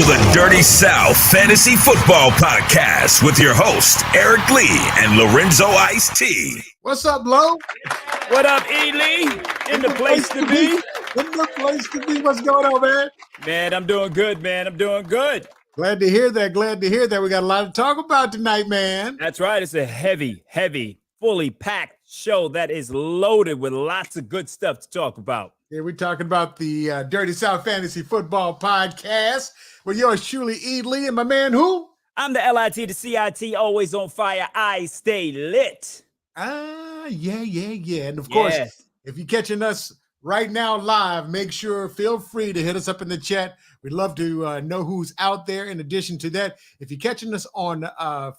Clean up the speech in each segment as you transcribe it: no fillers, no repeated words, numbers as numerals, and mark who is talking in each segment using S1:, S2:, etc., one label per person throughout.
S1: the Dirty South Fantasy Football Podcast with your host, Eric Lee and Lorenzo Ice-T.
S2: What's up, Lo?
S3: What up, E. Lee? In the place to be.
S2: In the place to be. What's going on, man?
S3: Man, I'm doing good, man. I'm doing good.
S2: Glad to hear that. Glad to hear that. We got a lot to talk about tonight, man.
S3: That's right. It's a heavy, fully packed show that is loaded with lots of good stuff to talk about.
S2: Yeah, we're talking about the Dirty South Fantasy Football Podcast with yours truly, E. Lee, and my man who?
S3: I'm the LIT, the CIT, always on fire. I stay lit.
S2: Yeah. And of course, if you're catching us right now live, feel free to hit us up in the chat. We'd love to know who's out there. In addition to that, if you're catching us on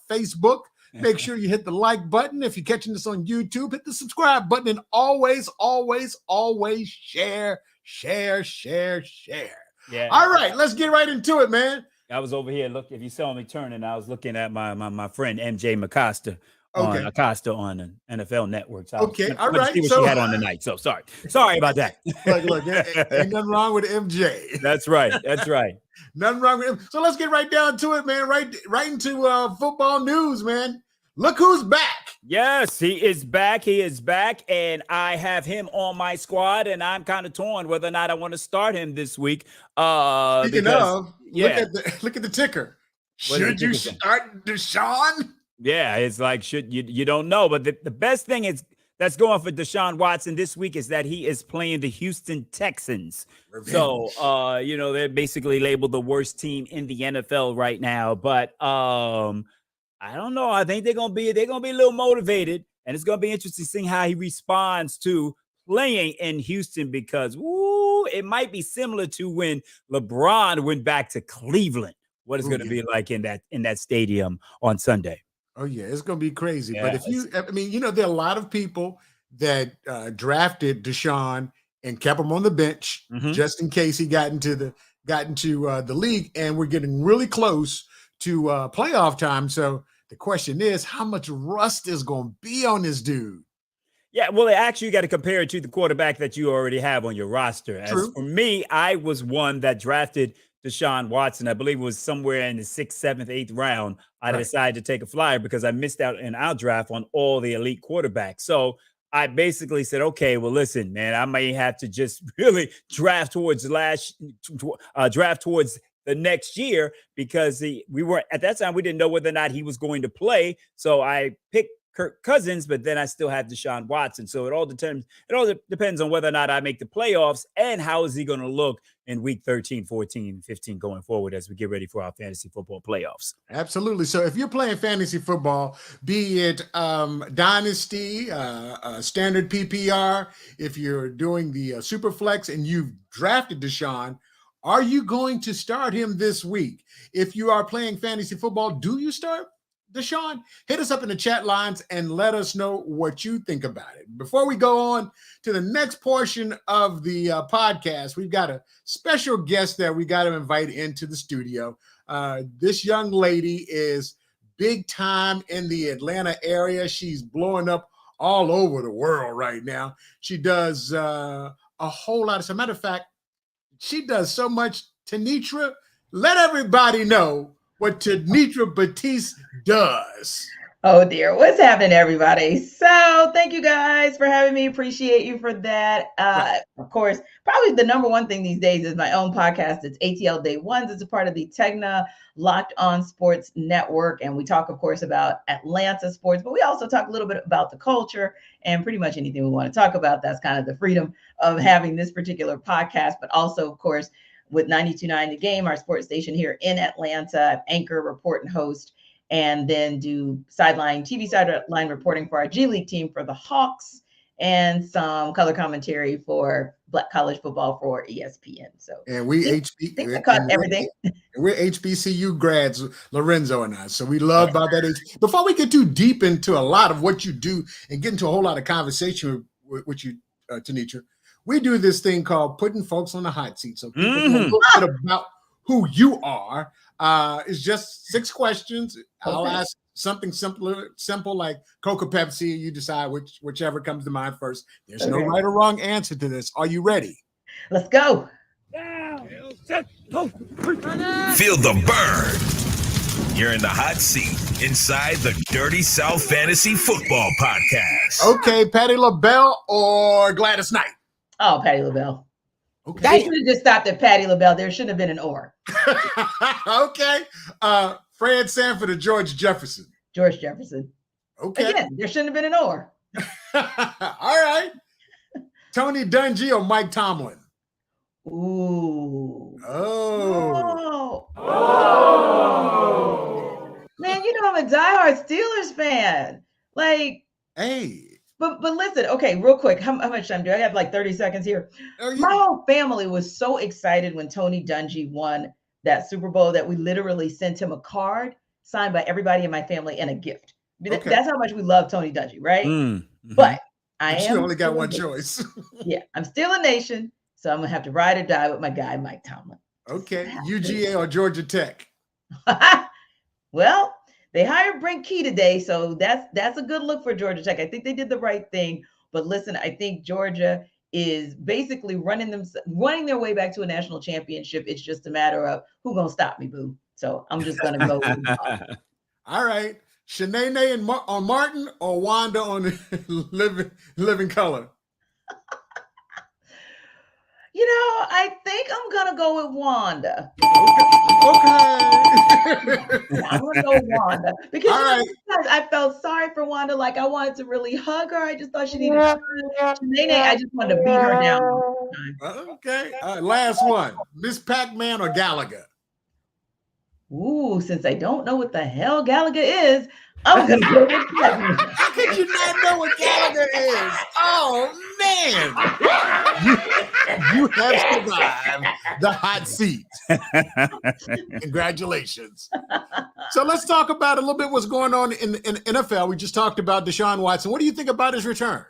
S2: Facebook, make sure you hit the like button. If you're catching us on YouTube, hit the subscribe button, and always share.
S3: Yeah.
S2: All right, let's get right into it, man.
S3: I was over here. Look, if you saw me turning, I was looking at my friend MJ McCosta. Acosta on the NFL Network. So
S2: all right.
S3: See what she had on tonight. So sorry about that.
S2: Look, ain't nothing wrong with MJ.
S3: That's right.
S2: Nothing wrong with him. So let's get right down to it, man. Right into football news, man. Look who's back.
S3: Yes, he is back. And I have him on my squad, and I'm kind of torn whether or not I want to start him this week.
S2: Speaking of, look at the ticker. Should you start Deshaun?
S3: Yeah, it's like you don't know, but the best thing that's going for Deshaun Watson this week is that he is playing the Houston Texans. Revenge. So they're basically labeled the worst team in the NFL right now. But I don't know. I think they're gonna be a little motivated, and it's gonna be interesting seeing how he responds to playing in Houston because it might be similar to when LeBron went back to Cleveland. What it's going to be like in that stadium on Sunday.
S2: Oh, yeah, it's going to be crazy. Yeah, but there are a lot of people that drafted Deshaun and kept him on the bench just in case he got into the league. And we're getting really close to playoff time. So the question is, how much rust is going to be on this dude?
S3: Yeah, well, actually, you got to compare it to the quarterback that you already have on your roster. As for me, I was one that drafted Deshaun Watson. I believe it was somewhere in the 6th, 7th, 8th round. I decided to take a flyer because I missed out in our draft on all the elite quarterbacks. So I basically said, okay, well, listen, man, I may have to just really draft towards the next year because we were at that time, we didn't know whether or not he was going to play. So I picked Kirk Cousins, but then I still have Deshaun Watson. So it all depends on whether or not I make the playoffs and how is he going to look in week 13, 14, 15 going forward as we get ready for our fantasy football playoffs.
S2: Absolutely. So if you're playing fantasy football, be it Dynasty, standard PPR, if you're doing the Superflex and you've drafted Deshaun, are you going to start him this week? If you are playing fantasy football, do you start Deshaun? Hit us up in the chat lines and let us know what you think about it. Before we go on to the next portion of the podcast, we've got a special guest that we got to invite into the studio. This young lady is big time in the Atlanta area. She's blowing up all over the world right now. She does a whole lot. As a matter of fact, she does so much. Tanitra, let everybody know what Tanitra Batiste does.
S4: Oh dear, what's happening, everybody? So thank you guys for having me. Appreciate you for that. Of course, probably the number one thing these days is my own podcast. It's ATL Day Ones. It's a part of the Tegna Locked On Sports Network. And we talk, of course, about Atlanta sports, but we also talk a little bit about the culture and pretty much anything we want to talk about. That's kind of the freedom of having this particular podcast, but also, of course, with 92.9 The Game, our sports station here in Atlanta, anchor, report, and host, and then do TV sideline reporting for our G League team for the Hawks, and some color commentary for Black college football for ESPN. So,
S2: and we're HBCU grads, Lorenzo and I. So we love about that. Before we get too deep into a lot of what you do and get into a whole lot of conversation with you, Tanitra, we do this thing called putting folks on the hot seat. So people know a little bit about who you are. It's just 6 questions. Okay. I'll ask something simple like Coca Pepsi. You decide whichever comes to mind first. There's no right or wrong answer to this. Are you ready?
S4: Let's go.
S3: set, go.
S1: Feel the burn. You're in the hot seat inside the Dirty South Fantasy Football Podcast.
S2: Okay, Patti LaBelle or Gladys Knight?
S4: Oh, Patti LaBelle.
S2: Okay.
S4: They should have just stopped at Patti LaBelle. There shouldn't have been an or.
S2: Okay. Fred Sanford or George Jefferson?
S4: George Jefferson.
S2: Okay.
S4: Again, there shouldn't have been an or.
S2: All right. Tony Dungy or Mike Tomlin?
S4: Ooh.
S2: Oh.
S4: Man, you know I'm a diehard Steelers fan. Like,
S2: Hey.
S4: but listen, okay, real quick, how much time do I have? Like 30 seconds here. My whole family was so excited when Tony Dungy won that Super Bowl that we literally sent him a card signed by everybody in my family and a gift.
S2: Okay.
S4: That's how much we love Tony Dungy, right?
S3: Mm-hmm.
S4: But
S2: You only got one choice.
S4: Yeah, I'm still a nation, so I'm gonna have to ride or die with my guy, Mike Tomlin.
S2: Okay. UGA or Georgia Tech?
S4: Well, they hired Brent Key today, so that's a good look for Georgia Tech. I think they did the right thing. But listen, I think Georgia is basically running their way back to a national championship. It's just a matter of who's gonna stop me, boo. So I'm just gonna go with
S2: All right. Shanae and on Martin or Wanda on Living Color?
S4: You know, I think I'm gonna go with Wanda.
S2: Okay.
S4: I'm gonna go with Wanda because
S2: All right.
S4: I felt sorry for Wanda. Like I wanted to really hug her. I just thought she needed Shanae, I just wanted to beat her down.
S2: Okay. Last one. Miss Pac-Man or Gallagher?
S4: Ooh, since I don't know what the hell Gallagher is, I'm gonna go with Pac-Man.
S2: How could you not know what Gallagher is? Oh man. You have survived the hot seat. Congratulations. So let's talk about a little bit what's going on in NFL. We just talked about Deshaun Watson. What do you think about his return?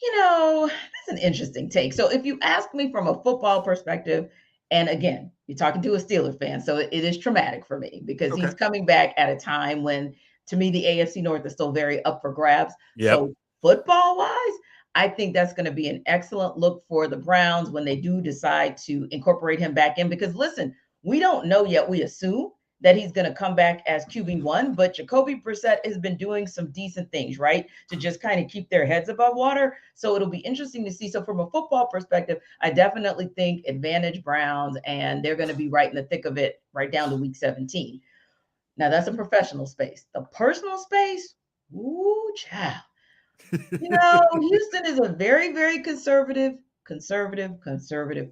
S4: You know, that's an interesting take. So if you ask me from a football perspective, and again, you're talking to a Steelers fan, so it is traumatic for me because he's coming back at a time when, to me, the AFC North is still very up for grabs.
S3: Yep.
S4: So football-wise, I think that's going to be an excellent look for the Browns when they do decide to incorporate him back in. Because listen, we don't know yet. We assume that he's going to come back as QB1, but Jacoby Brissett has been doing some decent things, right, to just kind of keep their heads above water. So it'll be interesting to see. So from a football perspective, I definitely think advantage Browns, and they're going to be right in the thick of it right down to week 17. Now, that's a professional space. The personal space, ooh, child. You know, Houston is a very, very conservative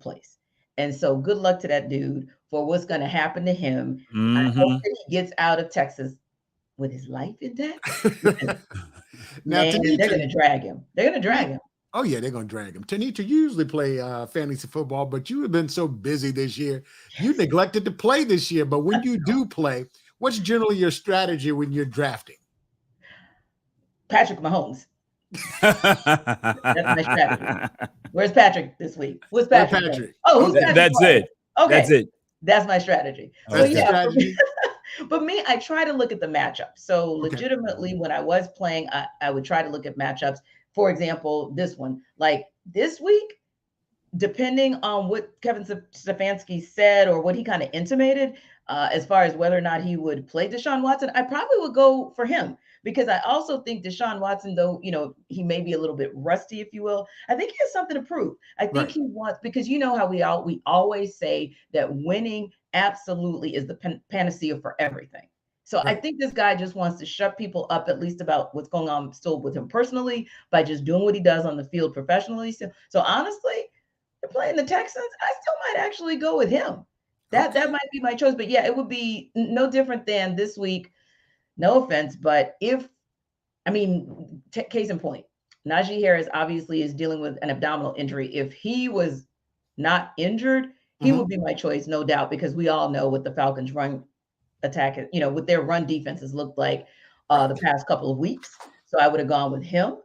S4: place. And so good luck to that dude for what's going to happen to him.
S3: Mm-hmm.
S4: I hope that he gets out of Texas with his life intact.
S2: Now,
S4: Man, they're going to drag him. They're going to drag him.
S2: Oh, yeah, they're going to drag him. Tanita, you usually play fantasy football, but you have been so busy this year. You neglected to play this year. But when you do play, what's generally your strategy when you're drafting?
S4: Patrick Mahomes. That's my strategy. Where's Patrick this week? What's Patrick?
S2: Patrick?
S4: Oh, who's Patrick?
S3: That's it.
S4: Okay.
S3: That's it.
S4: That's my strategy.
S2: That's
S4: So
S2: the strategy.
S4: But me, I try to look at the matchup. So legitimately, when I was playing, I would try to look at matchups. For example, this one, like this week, depending on what Kevin Stefanski said or what he kind of intimated, as far as whether or not he would play Deshaun Watson, I probably would go for him. Because I also think Deshaun Watson, though, you know, he may be a little bit rusty, if you will. I think he has something to prove. I think he wants, because you know how we always say that winning absolutely is the panacea for everything. So I think this guy just wants to shut people up, at least about what's going on still with him personally, by just doing what he does on the field professionally. So honestly, they're playing the Texans. I still might actually go with him. That might be my choice. But yeah, it would be no different than this week. No offense, but case in point, Najee Harris obviously is dealing with an abdominal injury. If he was not injured, he would be my choice, no doubt, because we all know what the Falcons run attack, you know, what their run defenses looked like the past couple of weeks. So I would have gone with him.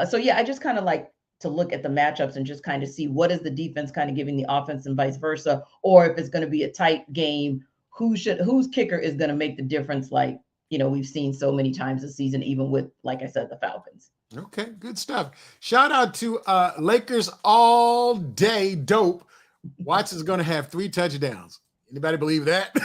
S4: So yeah, I just kind of like to look at the matchups and just kind of see what is the defense kind of giving the offense and vice versa, or if it's going to be a tight game, whose kicker is going to make the difference, like, you know, we've seen so many times this season, even with, like I said, the Falcons.
S2: Okay, good stuff. Shout out to Lakers all day dope. Watson's going to have 3 touchdowns. Anybody believe that?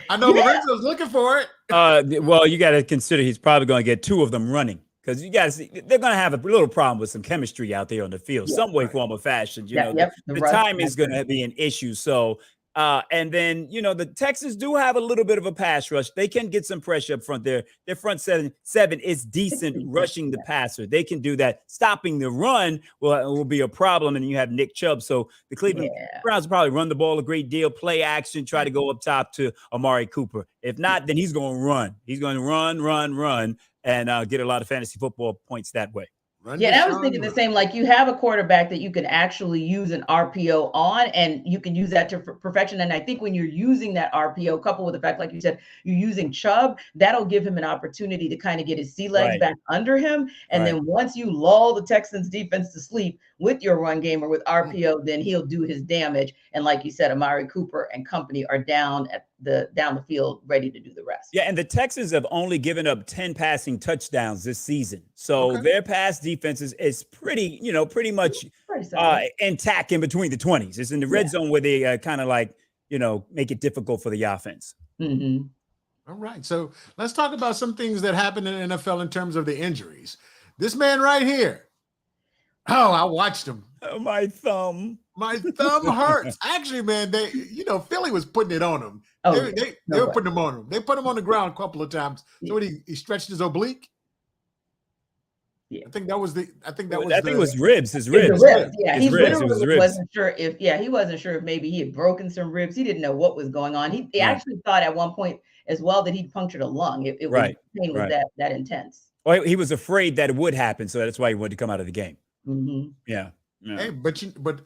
S2: I know Lorenzo's looking for it.
S3: Well, you got to consider he's probably going to get 2 of them running. Because you guys, they're going to have a little problem with some chemistry out there on the field, some way, form, or fashion. You know, the time is going to be an issue. So, and then, you know, the Texans do have a little bit of a pass rush. They can get some pressure up front there. Their front seven is decent rushing the passer. They can do that. Stopping the run will be a problem. And you have Nick Chubb. So the Cleveland Browns will probably run the ball a great deal, play action, try to go up top to Amari Cooper. If not, then he's going to run. He's going to run. And get a lot of fantasy football points that way.
S4: Yeah, I was thinking the same. Like, you have a quarterback that you can actually use an RPO on, and you can use that to perfection. And I think when you're using that RPO, coupled with the fact, like you said, you're using Chubb, that'll give him an opportunity to kind of get his sea legs back under him. And then once you lull the Texans defense to sleep with your run game or with RPO, then he'll do his damage. And like you said, Amari Cooper and company are down the field, ready to do the rest.
S3: Yeah, and the Texans have only given up 10 passing touchdowns this season. So their pass defense is pretty much intact in between the 20s. It's in the red zone where they kind of like, make it difficult for the offense.
S4: Mm-hmm.
S2: All right. So let's talk about some things that happened in the NFL in terms of the injuries. This man right here. Oh, I watched him.
S3: Oh, my thumb.
S2: My thumb hurts. Actually, man, Philly was putting it on him. They were putting him on him. They put him on the ground a couple of times. So when he stretched his oblique. Yeah. I think it was
S3: ribs. His ribs.
S4: Yeah, he literally wasn't sure if maybe he had broken some ribs. He didn't know what was going on. He actually thought at one point as well that he'd punctured a lung. It was pain was that intense.
S3: Well, he was afraid that it would happen, so that's why he wanted to come out of the game.
S4: Mm-hmm.
S3: Yeah.
S2: Hey, but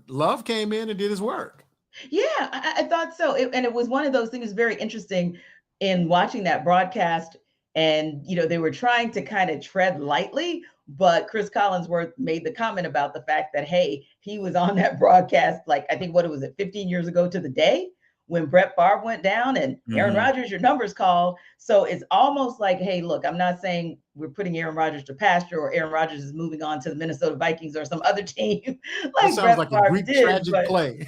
S2: Love came in and did his work.
S4: Yeah, I thought so. And it was one of those things very interesting in watching that broadcast. And, they were trying to kind of tread lightly, but Chris Collinsworth made the comment about the fact that, hey, he was on that broadcast, like, I think 15 years ago to the day when Brett Favre went down and Aaron Rodgers, your number's called. So it's almost like, hey, look, I'm not saying we're putting Aaron Rodgers to pasture or Aaron Rodgers is moving on to the Minnesota Vikings or some other team.
S2: Like that sounds like a Greek tragic play.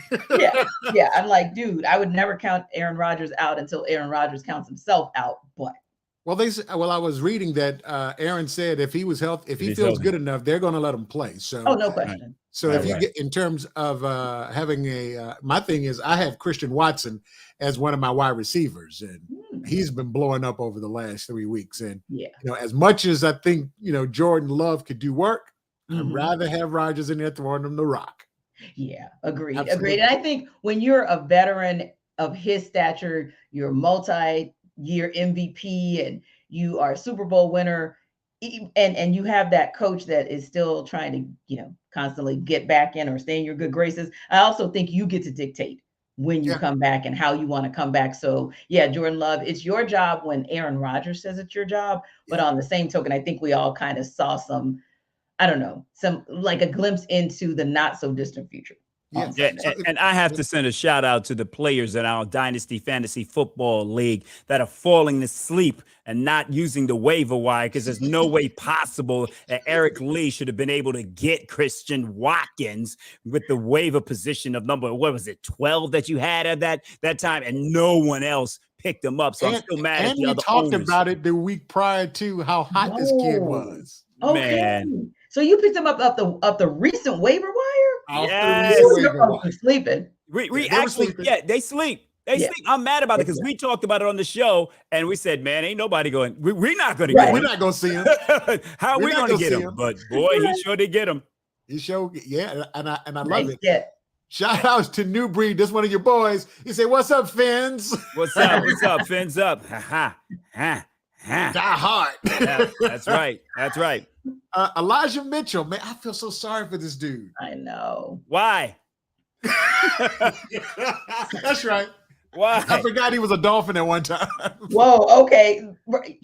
S4: Yeah. I'm like, dude, I would never count Aaron Rodgers out until Aaron Rodgers counts himself out. But
S2: I was reading that Aaron said if he was healthy, if he feels good enough, they're going to let him play. So,
S4: no question.
S2: So if you get in terms of having my thing is I have Christian Watson as one of my wide receivers, and he's been blowing up over the last 3 weeks. And as much as I think Jordan Love could do work, I'd rather have Rodgers in there throwing him the rock.
S4: Yeah, agreed. And I think when you're a veteran of his stature, you're multi-year MVP and you are a Super Bowl winner, and you have that coach that is still trying to constantly get back in or stay in your good graces. I also think you get to dictate when you come back and how you want to come back. So Jordan Love, it's your job when Aaron Rodgers says it's your job. But on the same token, I think we all kind of saw some like a glimpse into the not so distant future.
S3: Yeah, and I have to send a shout out to the players in our Dynasty Fantasy Football League that are falling asleep and not using the waiver wire, because there's no way possible that Eric Lee should have been able to get Christian Watkins with the waiver position of number, 12 that you had at that time, and no one else picked him up. So I'm still mad at the other
S2: talked
S3: owners.
S2: About it the week prior to how hot this kid was.
S4: Okay. Man. So you picked him up the recent waiver wire?
S3: Yes.
S4: Sleeping.
S3: We actually, they sleep. They sleep. I'm mad about it because we talked about it on the show and we said, man, ain't nobody going. We're not going to get him.
S2: We're not going to see him.
S3: How are we going to get him? But boy, he sure did get him.
S2: He showed, and I love it. Yeah. Shout outs to New Breed. This one of your boys. He said, "What's up, Fins?
S3: What's up? What's up, Fins up? Ha ha.
S2: Die hard."
S3: Yeah, that's right. That's right.
S2: Elijah Mitchell, man, I feel so sorry for this dude.
S4: I know.
S3: Why?
S2: That's right.
S3: Why?
S2: I forgot he was a Dolphin at one time.
S4: Whoa, okay.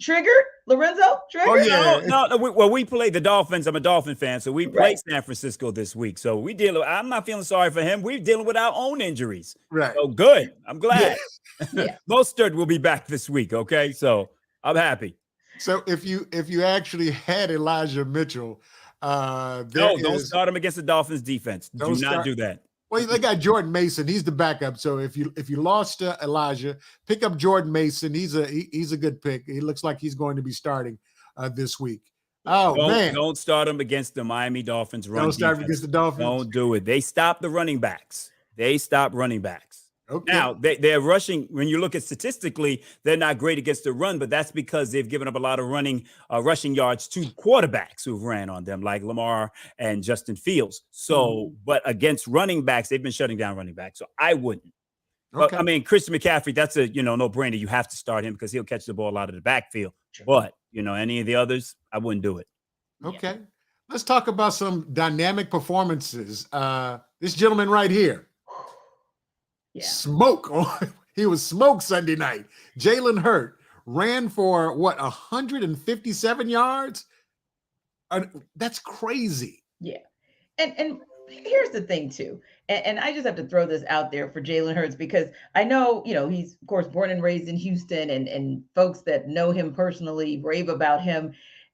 S4: Triggered? Lorenzo? Triggered?
S2: Oh, yeah.
S3: No, we played the Dolphins. I'm a Dolphin fan, so we played San Francisco this week. So I'm not feeling sorry for him. We're dealing with our own injuries.
S2: Right.
S3: So good. I'm glad.
S4: Yeah.
S3: Mostert will be back this week, okay? So I'm
S2: So if you actually had Elijah Mitchell,
S3: don't start him against the Dolphins defense. Do not do that.
S2: Well, they got Jordan Mason. He's the backup. So if you lost Elijah, pick up Jordan Mason. He's a good pick. He looks like he's going to be starting this week. Oh, man.
S3: Don't start him against the Miami Dolphins run
S2: Don't start
S3: defense.
S2: against the Dolphins.
S3: Don't do it. They stopped the running backs.
S2: Okay.
S3: Now, they're rushing. When you look at statistically, they're not great against the run, but that's because they've given up a lot of rushing yards to quarterbacks who've ran on them, like Lamar and Justin Fields. So, but against running backs, they've been shutting down running backs. So I wouldn't.
S2: Okay.
S3: But, I mean, Christian McCaffrey, that's a no-brainer. You have to start him because he'll catch the ball out of the backfield. Sure. But, any of the others, I wouldn't do it.
S2: Okay. Let's talk about some dynamic performances. This gentleman right here. Yeah. Smoke. He was smoked Sunday night. Jalen Hurt ran for 157 yards? That's crazy.
S4: Yeah. And here's the thing too. And I just have to throw this out there for Jalen Hurts because I know, he's of course born and raised in Houston and folks that know him personally rave about him.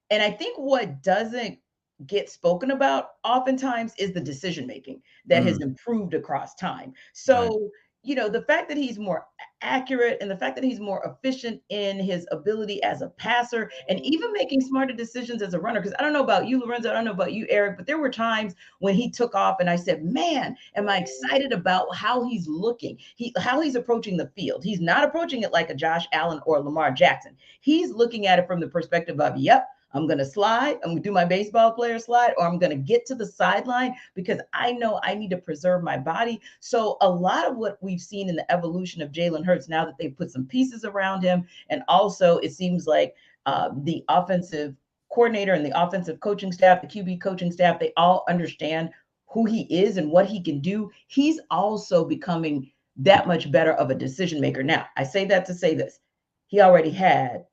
S4: And I think what doesn't get spoken about oftentimes is the decision making that has improved across time. So, the fact that he's more accurate and the fact that he's more efficient in his ability as a passer and even making smarter decisions as a runner. Because I don't know about you, Lorenzo, I don't know about you, Eric, but there were times when he took off and I said, man, am I excited about how he's looking, how he's approaching the field. He's not approaching it like a Josh Allen or Lamar Jackson. He's looking at it from the perspective of, yep, I'm going to slide. I'm going to do my baseball player slide, or I'm going to get to the sideline because I know I need to preserve my body. So a lot of what we've seen in the evolution of Jalen Hurts now that they've put some pieces around him, and also it seems like the offensive coordinator and the offensive coaching staff, the QB coaching staff, they all understand who he is and what he can do. He's also becoming that much better of a decision maker. Now, I say that to say this. He already had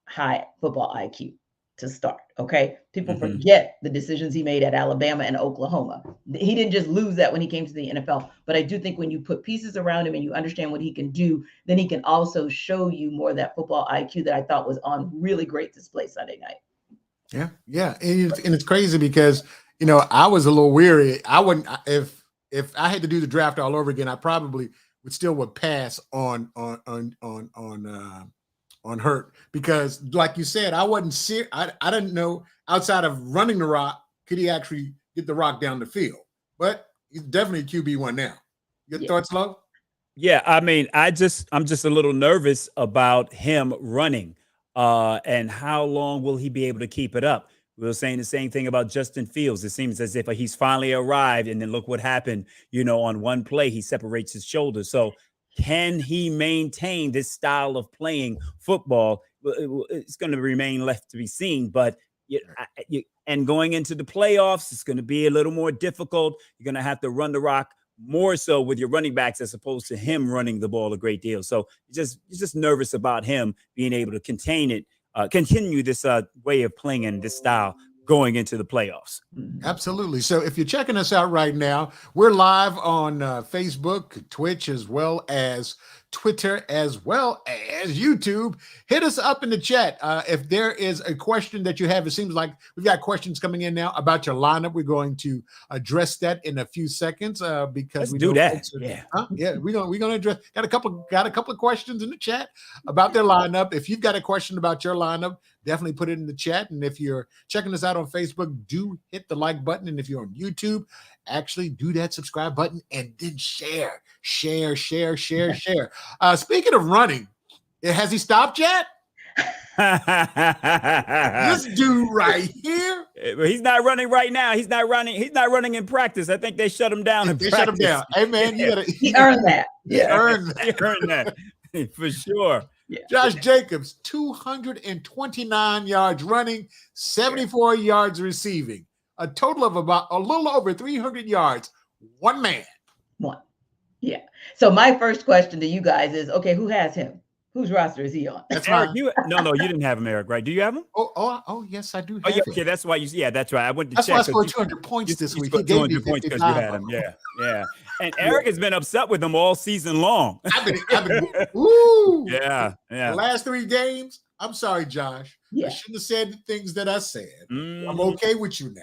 S4: high football IQ to start. Okay. People forget the decisions he made at Alabama and Oklahoma. He didn't just lose that when he came to the NFL, but I do think when you put pieces around him and you understand what he can do, then he can also show you more of that football IQ that I thought was on really great display Sunday night.
S2: Yeah. Yeah. And it's crazy because, I was a little weary. I wouldn't, if I had to do the draft all over again, I probably would pass on Hurt because, like you said, I didn't know outside of running the rock, could he actually get the rock down the field? But he's definitely QB1 now. Your thoughts, Lo?
S3: Yeah, I mean, I'm just a little nervous about him running, and how long will he be able to keep it up? We were saying the same thing about Justin Fields. It seems as if he's finally arrived, and then look what happened. On one play, he separates his shoulders. So can he maintain this style of playing football? It's going to remain left to be seen. But and going into the playoffs, it's going to be a little more difficult. You're going to have to run the rock more so with your running backs as opposed to him running the ball a great deal. So you're just nervous about him being able to continue this way of playing in this style going into the playoffs.
S2: Absolutely. So if you're checking us out right now, we're live on Facebook, Twitch, as well as Twitter, as well as YouTube. Hit us up in the chat. If there is a question that you have, it seems like we've got questions coming in now about your lineup. We're going to address that in a few seconds because
S3: Let's do that.
S2: We're going to address. Got a couple of questions in the chat about their lineup. If you've got a question about your lineup, definitely put it in the chat. And if you're checking us out on Facebook, do hit the like button. And if you're on YouTube, actually do that subscribe button and then share. Speaking of running, has he stopped yet? This dude right here.
S3: He's not running right now. He's not running in practice. I think they shut him down.
S2: Shut him down. Hey man,
S4: he earned that.
S2: He earned
S3: that for sure.
S2: Yeah. Josh Jacobs, 229 yards running, 74 yards receiving, a total of about a little over 300 yards. One man.
S4: Yeah. So my first question to you guys is, okay, who has him? Whose roster is he on?
S2: That's
S3: Eric, you didn't have him, Eric, right? Do you have him?
S2: Oh, yes, I do have him.
S3: Okay, that's why that's right. I went to
S2: check.
S3: That's
S2: why I scored 200 points this week.
S3: He 200 points because you had him. Yeah. And Eric has been upset with him all season long.
S2: I've been woo.
S3: Yeah.
S2: The last 3 games, I'm sorry, Josh. I shouldn't have said the things that I said. I'm okay with you now.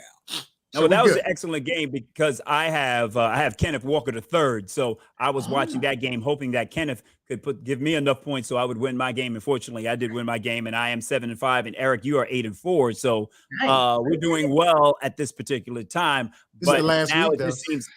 S3: No, that was an excellent game because I have Kenneth Walker the third, so I was watching that game, hoping that Kenneth could give me enough points so I would win my game. Unfortunately, I did win my game, and I am 7-5, and Eric, you are 8-4. So we're doing well at this particular time. But now it just seems,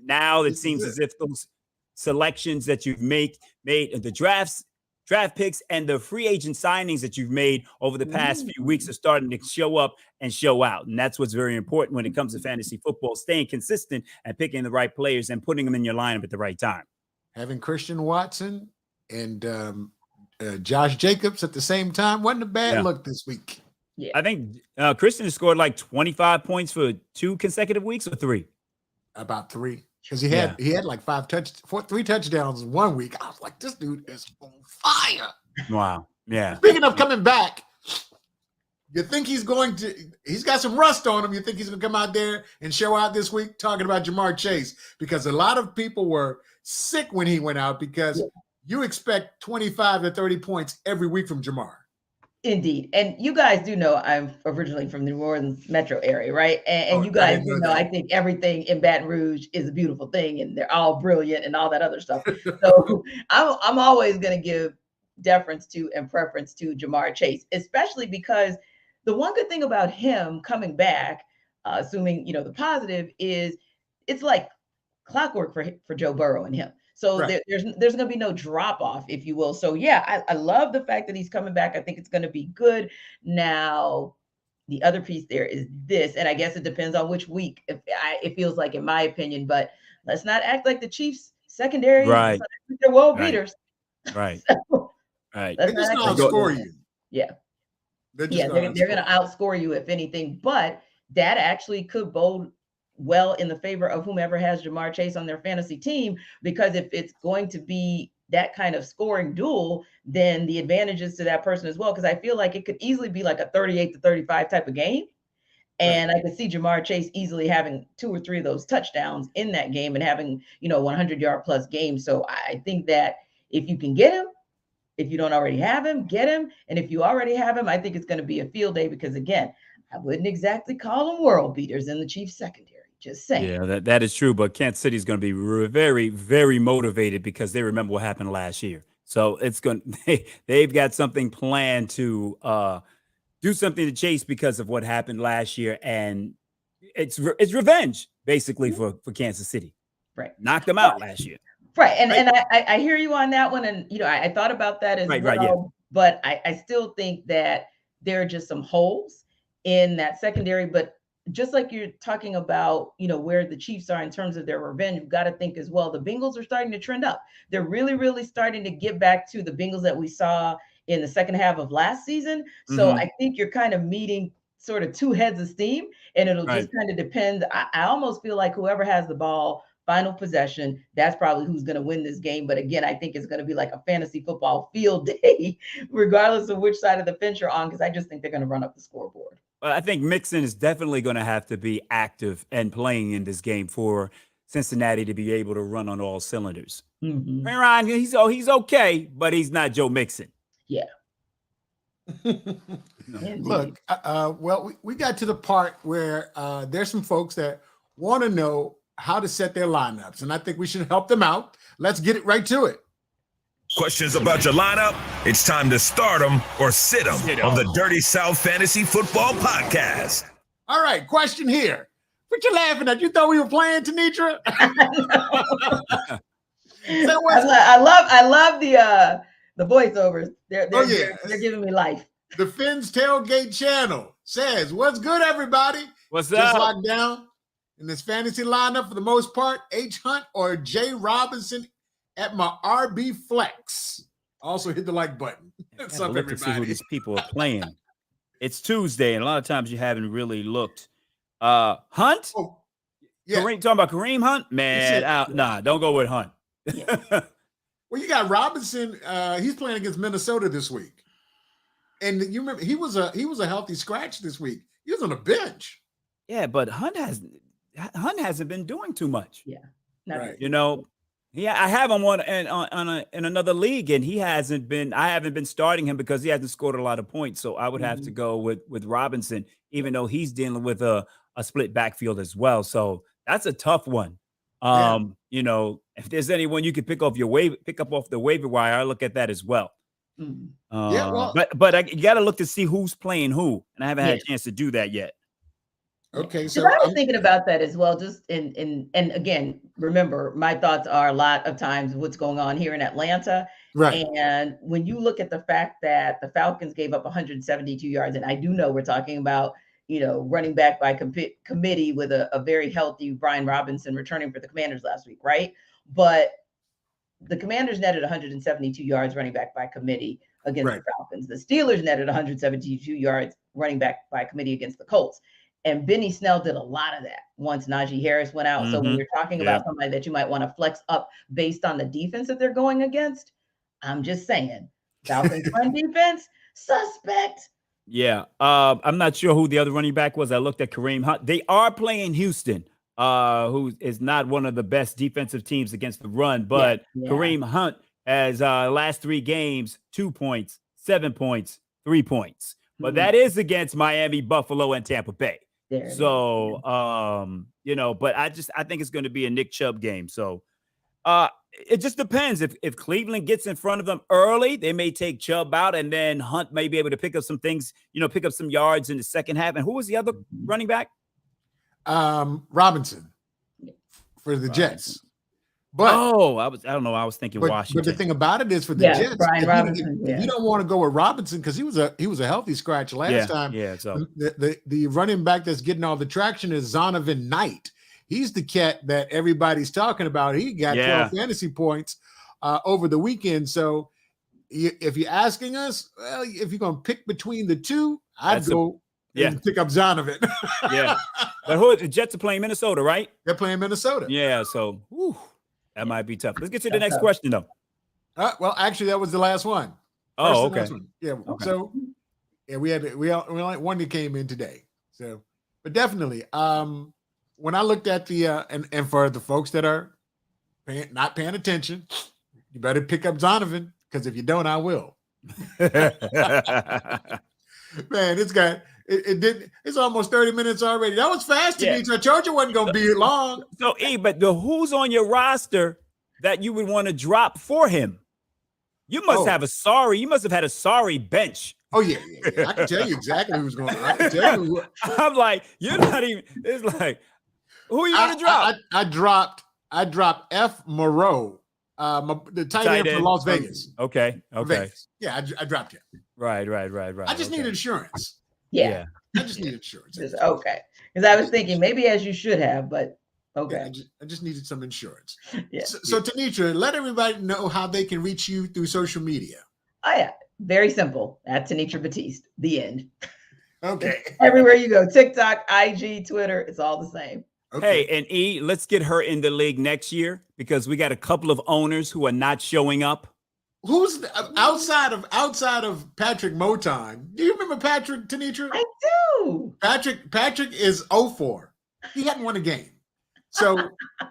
S3: now it seems as if those selections that you've made the draft picks and the free agent signings that you've made over the past few weeks are starting to show up and show out. And that's what's very important when it comes to fantasy football, staying consistent and picking the right players and putting them in your lineup at the right time.
S2: Having Christian Watson and Josh Jacobs at the same time wasn't a bad look this week.
S3: Yeah. I think Christian has scored like 25 points for 2 consecutive weeks or 3.
S2: About 3. Because he had like 3 touchdowns 1 week. I was like, this dude is on fire.
S3: Wow. Yeah.
S2: Speaking of coming back, you think he's got some rust on him. You think he's going to come out there and show out this week? Talking about Jamar Chase, because a lot of people were sick when he went out because you expect 25 to 30 points every week from Jamar.
S4: Indeed. And you guys do know I'm originally from the New Orleans metro area, right? And you guys do know I think everything in Baton Rouge is a beautiful thing and they're all brilliant and all that other stuff. So I'm always going to give deference to and preference to Jamar Chase, especially because the one good thing about him coming back, assuming, the positive, is it's like clockwork for Joe Burrow and him. So there's going to be no drop off, if you will. So, I love the fact that he's coming back. I think it's going to be good. Now, the other piece there is this, and I guess it depends on which week, it feels like, in my opinion, but let's not act like the Chiefs secondary.
S3: Right.
S4: They're world beaters.
S3: Right.
S4: So,
S3: right.
S2: They're just going to outscore you.
S4: Yeah. They're going to outscore you, if anything, but that actually could bode well in the favor of whomever has Jamar Chase on their fantasy team, because if it's going to be that kind of scoring duel, then the advantages to that person as well, because I feel like it could easily be like a 38-35 type of game. And I could see Jamar Chase easily having 2 or 3 of those touchdowns in that game and having, 100-yard plus games. So I think that if you can get him, if you don't already have him, get him. And if you already have him, I think it's going to be a field day, because again, I wouldn't exactly call them world beaters in the Chiefs secondary. Just saying.
S3: Yeah, that is true. But Kansas City is going to be very, very motivated because they remember what happened last year. So they've got something planned to do something to Chase because of what happened last year, and it's revenge basically for Kansas City.
S4: Right,
S3: knocked them out last year.
S4: Right, and I hear you on that one, and I thought about that as well. But I still think that there are just some holes in that secondary, but just like you're talking about, where the Chiefs are in terms of their revenge, you've got to think as well. The Bengals are starting to trend up. They're really, really starting to get back to the Bengals that we saw in the second half of last season. So I think you're kind of meeting sort of 2 heads of steam, and it'll just kind of depend. I almost feel like whoever has the ball, final possession, that's probably who's going to win this game. But again, I think it's going to be like a fantasy football field day, regardless of which side of the fence you're on, because I just think they're going to run up the scoreboard.
S3: I think Mixon is definitely going to have to be active and playing in this game for Cincinnati to be able to run on all cylinders. Ryan, he's okay, but he's not Joe Mixon.
S4: Yeah.
S2: Look, well, we got to the part where there's some folks that want to know how to set their lineups, and I think we should help them out. Let's get it right to it.
S1: Questions about your lineup? It's time to start them or sit them on the Dirty South Fantasy Football Podcast.
S2: All right, question here. What you laughing at? You thought we were playing, Tanitra?
S4: I love the voiceovers. They're giving me life.
S2: The Finn's Tailgate Channel says, "What's good, everybody?
S3: What's
S2: Just
S3: up?
S2: locked down in this fantasy lineup for the most part. H. Hunt or J. Robinson at my RB flex." Also hit the like button. What's up, everybody?
S3: To see who these people are playing. It's Tuesday, and a lot of times you haven't really looked. Hunt?
S2: Oh, yeah.
S3: Talking about Kareem Hunt? Man, nah, don't go with Hunt.
S2: Well, you got Robinson. He's playing against Minnesota this week, and you remember he was a healthy scratch this week. He was on the bench.
S3: Yeah, but Hunt hasn't been doing too much.
S4: Yeah,
S2: right.
S3: I have him in another league, and he hasn't been. I haven't been starting him because he hasn't scored a lot of points. So I would have to go with Robinson, even though he's dealing with a a split backfield as well. So that's a tough one. You know, if there's anyone you could pick up off the waiver wire, I look at that as well. But you got to look to see who's playing who, and I haven't had a chance to do that yet.
S2: Okay, so
S4: I was thinking about that as well. Just and again, remember, my thoughts are a lot of times what's going on here in Atlanta.
S2: Right.
S4: And when you look at the fact that the Falcons gave up 172 yards, and I do know we're talking about, you know, running back by committee with a very healthy Brian Robinson returning for the Commanders last week, right? But the Commanders netted 172 yards running back by committee against the Falcons. The Steelers netted 172 yards running back by committee against the Colts. And Benny Snell did a lot of that once Najee Harris went out. So when you're talking about somebody that you might want to flex up based on the defense that they're going against, I'm just saying, Falcons run defense, suspect.
S3: Yeah. I'm not sure who the other running back was. I looked at Kareem Hunt. They are playing Houston, who is not one of the best defensive teams against the run, but Kareem Hunt has last 3 games, 2 points, 7 points, 3 points. But that is against Miami, Buffalo, and Tampa Bay. So, you know, but I think it's going to be a Nick Chubb game. So it just depends. If Cleveland gets in front of them early, they may take Chubb out, and then Hunt may be able to pick up some things, you know, pick up some yards in the second half. And who was the other running back?
S2: Robinson for the Jets. But
S3: I don't know. I was thinking Washington.
S2: But the thing about it is for the Jets,
S4: Brian Robinson,
S2: if you don't want to go with Robinson because he was a healthy scratch last time.
S3: Yeah. So
S2: the running back that's getting all the traction is Zonovan Knight. He's the cat that everybody's talking about. He got 12 fantasy points over the weekend. So if you're asking us, well, if you're going to pick between the two, I'd go and pick up Zonovan.
S3: But the Jets are playing Minnesota, right?
S2: They're playing Minnesota.
S3: Yeah. So that might be tough. Let's get to the next question, though.
S2: Well, actually, that was the last one.
S3: Okay.
S2: Yeah. Okay. So we only one that came in today. So, but definitely, when I looked at the and for the folks that are not paying attention, you better pick up Zonovan because if you don't, I will. Man, it's almost 30 minutes already. That was fast to me. So I told you it wasn't going to be long.
S3: So, but who's on your roster that you would want to drop for him? You must have you must have had a sorry bench.
S2: Oh, yeah. I can tell you exactly who's going to. I can tell you.
S3: I'm like, you're not even. It's like, who are you going to drop?
S2: I dropped F. Moreau, the tight end for Las Vegas.
S3: Okay.
S2: Vegas. Yeah, I dropped him.
S3: Right.
S2: I just need insurance.
S4: Yeah.
S2: I just need insurance.
S4: Okay. Because I was thinking maybe as you should have, but okay.
S2: Yeah, I just needed some insurance.
S4: Yeah.
S2: So Tanitra, let everybody know how they can reach you through social media.
S4: Oh, yeah. Very simple. At Tanitra Batiste. The end.
S2: Okay.
S4: Everywhere you go. TikTok, IG, Twitter. It's all the same.
S3: Okay. Hey, and E, let's get her in the league next year because we got a couple of owners who are not showing up.
S2: Who's outside of Patrick Moton? Do you remember Patrick, Tanitra?
S4: I do.
S2: Patrick is 0-4. He hadn't won a game. So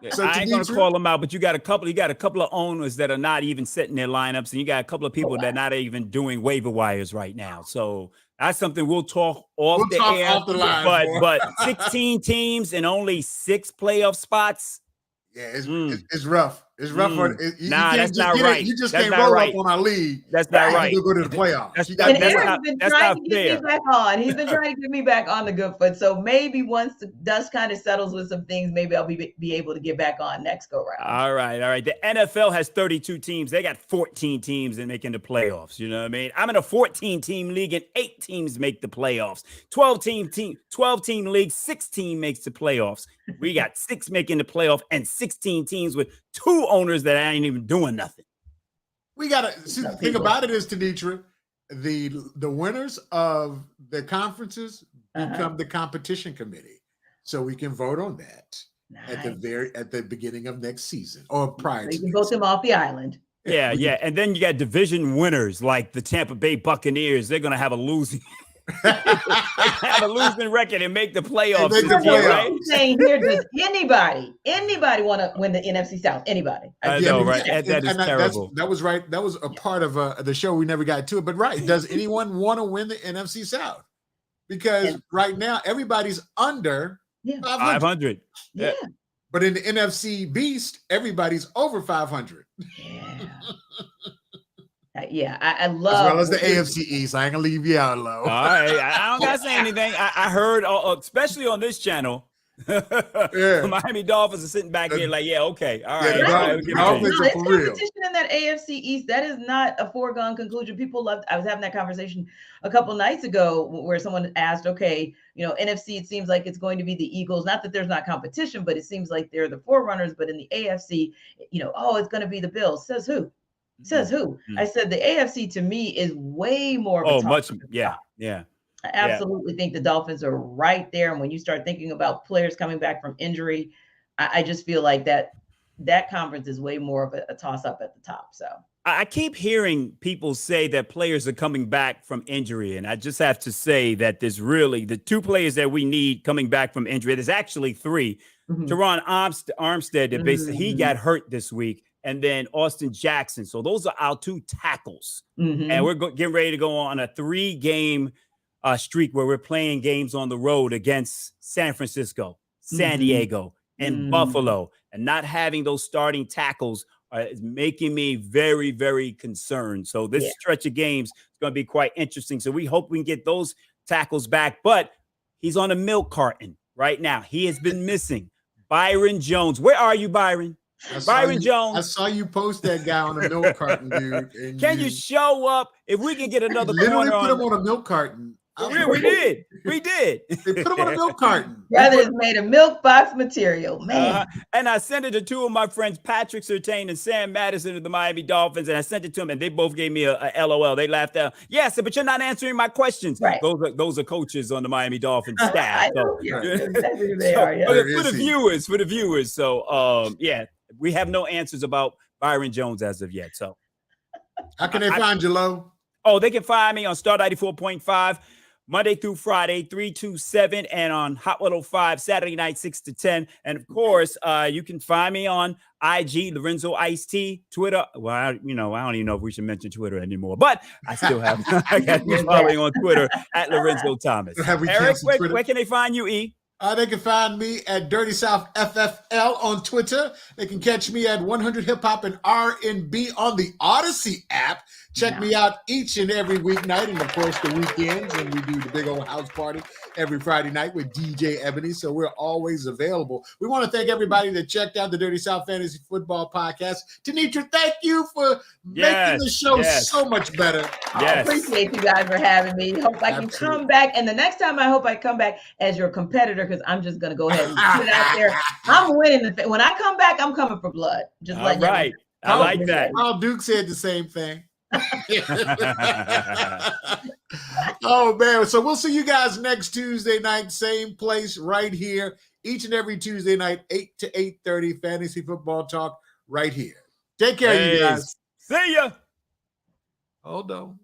S3: I ain't gonna call them out, but you got a couple of owners that are not even setting their lineups, and you got a couple of people that are not even doing waiver wires right now. So that's something we'll talk off the air.
S2: Off the line,
S3: but 16 teams and only 6 playoff spots.
S2: Yeah, it's rough. It's rough.
S3: That's not right.
S2: You just can't roll up on our league.
S3: That's not right.
S2: You go to the playoffs.
S3: That's
S4: not
S3: fair.
S4: Me back on. He's been trying to get me back on the good foot. So maybe once the dust kind of settles with some things, maybe I'll be able to get back on next go round.
S3: All right. The NFL has 32 teams. They got 14 teams in making the playoffs. You know what I mean? I'm in a 14-team league and 8 teams make the playoffs. 12-team league, 16 makes the playoffs. We got 6 making the playoff and 16 teams with 2 owners that ain't even doing nothing.
S2: We gotta see. The thing about it is, Tanitra, the winners of the conferences become the competition committee, so we can vote on that at the beginning of next season or prior.
S4: So you can vote them off the island.
S3: Yeah, and then you got division winners like the Tampa Bay Buccaneers. They're gonna have a losing. Have a losing record and make the playoffs.
S4: Right? I'm saying here, does anybody want to win the NFC South? Anybody?
S3: I know, right? That is terrible.
S2: That was right. That was a part of the show. We never got to it, but right. Does anyone want to win the NFC South? Because right now everybody's under
S4: Yeah.
S3: 500.
S4: Yeah.
S2: But in the NFC Beast, everybody's over 500.
S4: Yeah. Yeah. I love.
S2: As well as the AFC East. I ain't gonna leave you out, Lo.
S3: All right. I don't got to say anything. I heard, especially on this channel, the Miami Dolphins are sitting back here like, yeah, okay. All right.
S2: Yeah,
S3: all right,
S2: Dolphins are
S4: it's
S2: for real.
S4: competition in that AFC East. That is not a foregone conclusion. People loved. I was having that conversation a couple nights ago where someone asked, okay, NFC, it seems like it's going to be the Eagles. Not that there's not competition, but it seems like they're the forerunners. But in the AFC, it's going to be the Bills. Says who? Says who? I said the AFC to me is way more of a top.
S3: Yeah.
S4: I absolutely think the Dolphins are right there. And when you start thinking about players coming back from injury, I just feel like that conference is way more of a toss up at the top. So
S3: I keep hearing people say that players are coming back from injury. And I just have to say that there's really the two players that we need coming back from injury. There's actually three. Teron Armstead, that basically he got hurt this week. And then Austin Jackson. So those are our two tackles. And we're getting ready to go on a 3-game streak where we're playing games on the road against San Francisco, San Diego, and Buffalo. And not having those starting tackles is making me very, very concerned. So this stretch of games is going to be quite interesting. So we hope we can get those tackles back. But he's on a milk carton right now. He has been missing. Byron Jones. Where are you, Byron? Byron Jones.
S2: I saw you post that guy on a milk carton, dude. And
S3: can you show up if we can get another
S2: literally
S3: corner
S2: put him on a milk carton?
S3: We did.
S2: They put him on a milk carton.
S4: Brother is made of milk box material, man.
S3: And I sent it to two of my friends, Patrick Surtain and Sam Madison of the Miami Dolphins, and I sent it to them, and they both gave me a LOL. They laughed out. Yes, but you're not answering my questions.
S4: Right.
S3: Those are coaches on the Miami Dolphins staff.
S4: For
S3: the viewers. So we have no answers about Byron Jones as of yet. So
S2: how can they find you, Lo?
S3: Oh, they can find me on Star 94.5 Monday through Friday, 3 to 7, and on Hot 105 Saturday night, 6 to 10. And of course, you can find me on IG, Lorenzo Ice T, Twitter. Well, I don't even know if we should mention Twitter anymore, but I still have I got you following on Twitter at Lorenzo Thomas. Eric, where can they find you, E?
S2: They can find me at Dirty South FFL on Twitter. They can catch me at 100 Hip Hop and R&B on the Odyssey app. Check me out each and every weeknight, and of course the weekends, and we do the big old house party every Friday night with DJ Ebony. So we're always available. We want to thank everybody that checked out the Dirty South Fantasy Football Podcast. Tanitra, thank you for making the show so much better.
S4: I appreciate you guys for having me. Hope I can come back, and the next time I hope I come back as your competitor, because I'm just going to go ahead and put it out there. I'm winning. When I come back, I'm coming for blood. Just
S3: all right. I like that.
S2: Carl Duke said the same thing. Oh man, so we'll see you guys next Tuesday night, same place right here, each and every Tuesday night, 8 to 8:30 fantasy football talk right here. Take care, you guys.
S3: See ya.
S2: Hold on.